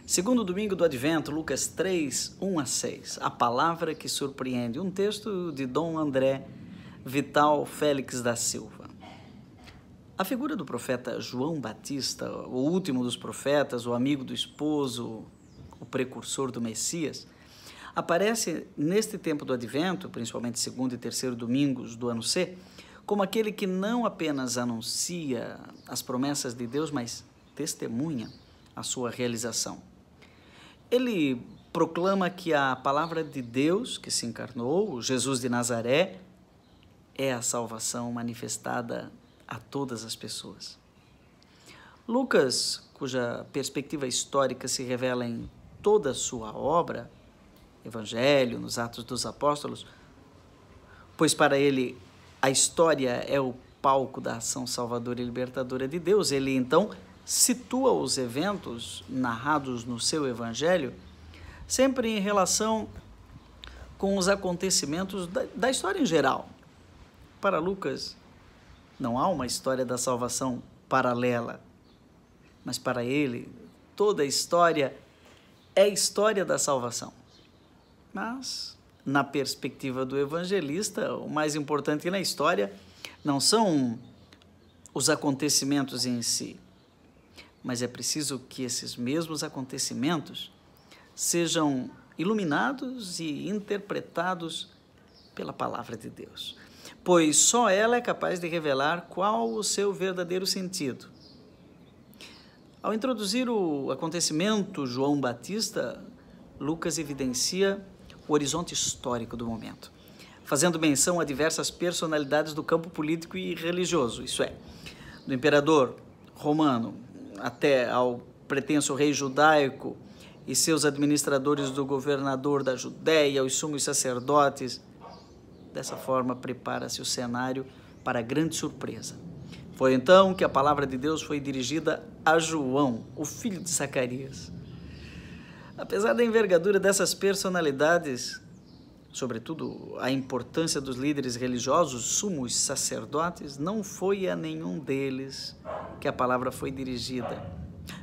Segundo domingo do Advento, Lucas 3, 1 a 6. A palavra que surpreende. Um texto de Dom André Vital Félix da Silva. A figura do profeta João Batista, o último dos profetas, o amigo do esposo, o precursor do Messias, aparece neste tempo do Advento, principalmente segundo e terceiro domingos do ano C, como aquele que não apenas anuncia as promessas de Deus, mas testemunha a sua realização. Ele proclama que a palavra de Deus que se encarnou, Jesus de Nazaré, é a salvação manifestada a todas as pessoas. Lucas, cuja perspectiva histórica se revela em toda a sua obra, Evangelho, nos Atos dos Apóstolos, pois para ele a história é o palco da ação salvadora e libertadora de Deus. Ele então situa os eventos narrados no seu Evangelho sempre em relação com os acontecimentos da história em geral. Para Lucas, não há uma história da salvação paralela, mas para ele, toda a história é história da salvação. Mas, na perspectiva do evangelista, o mais importante na história não são os acontecimentos em si, mas é preciso que esses mesmos acontecimentos sejam iluminados e interpretados pela palavra de Deus, pois só ela é capaz de revelar qual o seu verdadeiro sentido. Ao introduzir o acontecimento João Batista, Lucas evidencia o horizonte histórico do momento, fazendo menção a diversas personalidades do campo político e religioso, isso é, do imperador romano até ao pretenso rei judaico e seus administradores, do governador da Judéia, os sumos sacerdotes. Dessa forma, prepara-se o cenário para a grande surpresa. Foi então que a palavra de Deus foi dirigida a João, o filho de Zacarias. Apesar da envergadura dessas personalidades, sobretudo a importância dos líderes religiosos, sumos sacerdotes, não foi a nenhum deles que a palavra foi dirigida.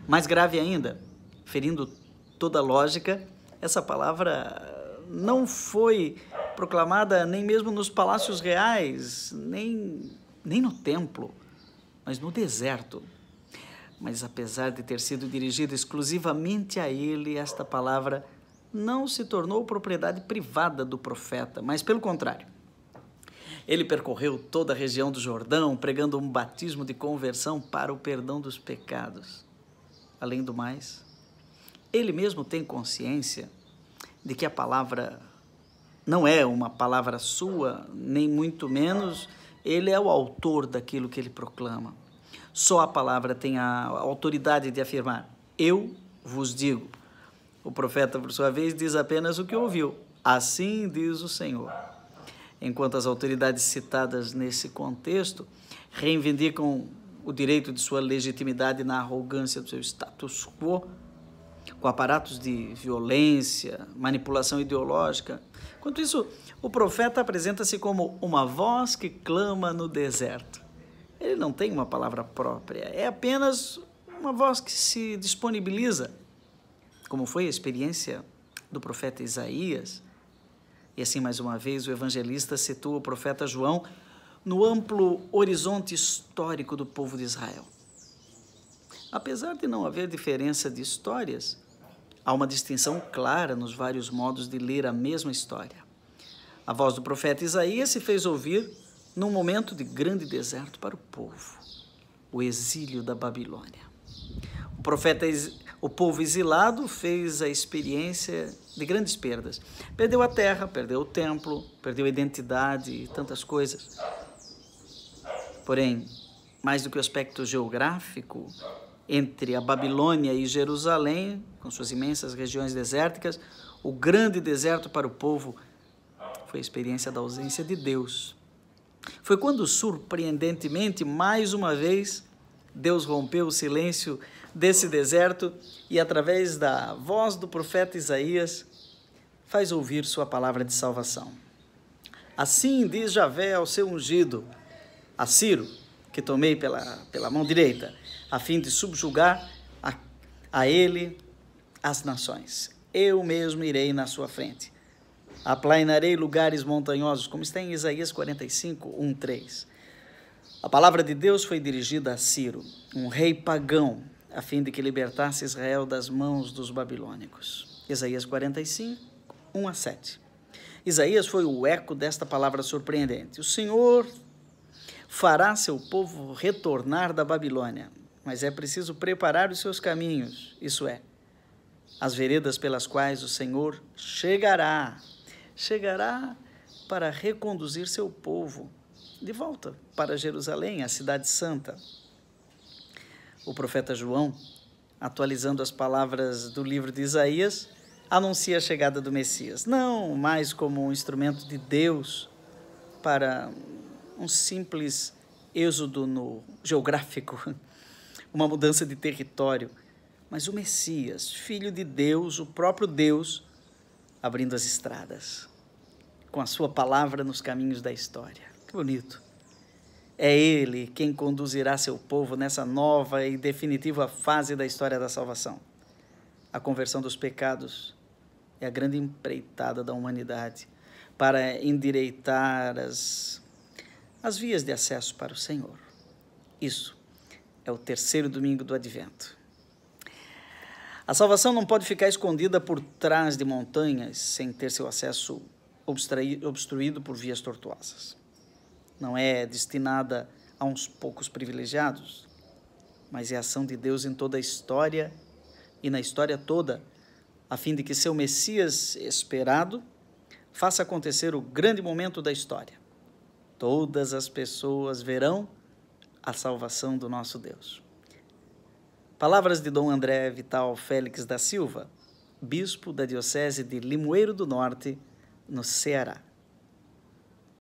Mais grave ainda, ferindo toda lógica, essa palavra não foi proclamada nem mesmo nos palácios reais, nem no templo, mas no deserto. Mas apesar de ter sido dirigida exclusivamente a ele, esta palavra não se tornou propriedade privada do profeta, mas pelo contrário. Ele percorreu toda a região do Jordão, pregando um batismo de conversão para o perdão dos pecados. Além do mais, ele mesmo tem consciência de que a palavra não é uma palavra sua, nem muito menos ele é o autor daquilo que ele proclama. Só a palavra tem a autoridade de afirmar: eu vos digo. O profeta, por sua vez, diz apenas o que ouviu. Assim diz o Senhor. Enquanto as autoridades citadas nesse contexto reivindicam o direito de sua legitimidade na arrogância do seu status quo, com aparatos de violência, manipulação ideológica. Enquanto isso, o profeta apresenta-se como uma voz que clama no deserto. Ele não tem uma palavra própria, é apenas uma voz que se disponibiliza, como foi a experiência do profeta Isaías. E assim, mais uma vez, o evangelista situa o profeta João no amplo horizonte histórico do povo de Israel. Apesar de não haver diferença de histórias, há uma distinção clara nos vários modos de ler a mesma história. A voz do profeta Isaías se fez ouvir num momento de grande deserto para o povo, o exílio da Babilônia. O povo exilado fez a experiência de grandes perdas. Perdeu a terra, perdeu o templo, perdeu a identidade e tantas coisas. Porém, mais do que o aspecto geográfico, entre a Babilônia e Jerusalém, com suas imensas regiões desérticas, o grande deserto para o povo foi a experiência da ausência de Deus. Foi quando, surpreendentemente, mais uma vez, Deus rompeu o silêncio desse deserto e, através da voz do profeta Isaías, faz ouvir sua palavra de salvação. Assim diz Javé ao seu ungido, a Ciro, que tomei pela mão direita, a fim de subjugar a ele as nações. Eu mesmo irei na sua frente. Aplainarei lugares montanhosos, como está em Isaías 45, 1, 3. A palavra de Deus foi dirigida a Ciro, um rei pagão, a fim de que libertasse Israel das mãos dos babilônicos. Isaías 45, 1 a 7. Isaías foi o eco desta palavra surpreendente. O Senhor fará seu povo retornar da Babilônia, mas é preciso preparar os seus caminhos, isso é, as veredas pelas quais o Senhor chegará para reconduzir seu povo de volta para Jerusalém, a cidade santa. O profeta João, atualizando as palavras do livro de Isaías, anuncia a chegada do Messias, não mais como um instrumento de Deus para um simples êxodo geográfico, uma mudança de território, mas o Messias, Filho de Deus, o próprio Deus, abrindo as estradas, com a sua palavra nos caminhos da história. Que bonito! É Ele quem conduzirá seu povo nessa nova e definitiva fase da história da salvação. A conversão dos pecados é a grande empreitada da humanidade para endireitar as vias de acesso para o Senhor. Isso é o terceiro domingo do Advento. A salvação não pode ficar escondida por trás de montanhas sem ter seu acesso obstruído por vias tortuosas. Não é destinada a uns poucos privilegiados, mas é a ação de Deus em toda a história e na história toda, a fim de que seu Messias esperado faça acontecer o grande momento da história. Todas as pessoas verão a salvação do nosso Deus. Palavras de Dom André Vital Félix da Silva, bispo da Diocese de Limoeiro do Norte, no Ceará.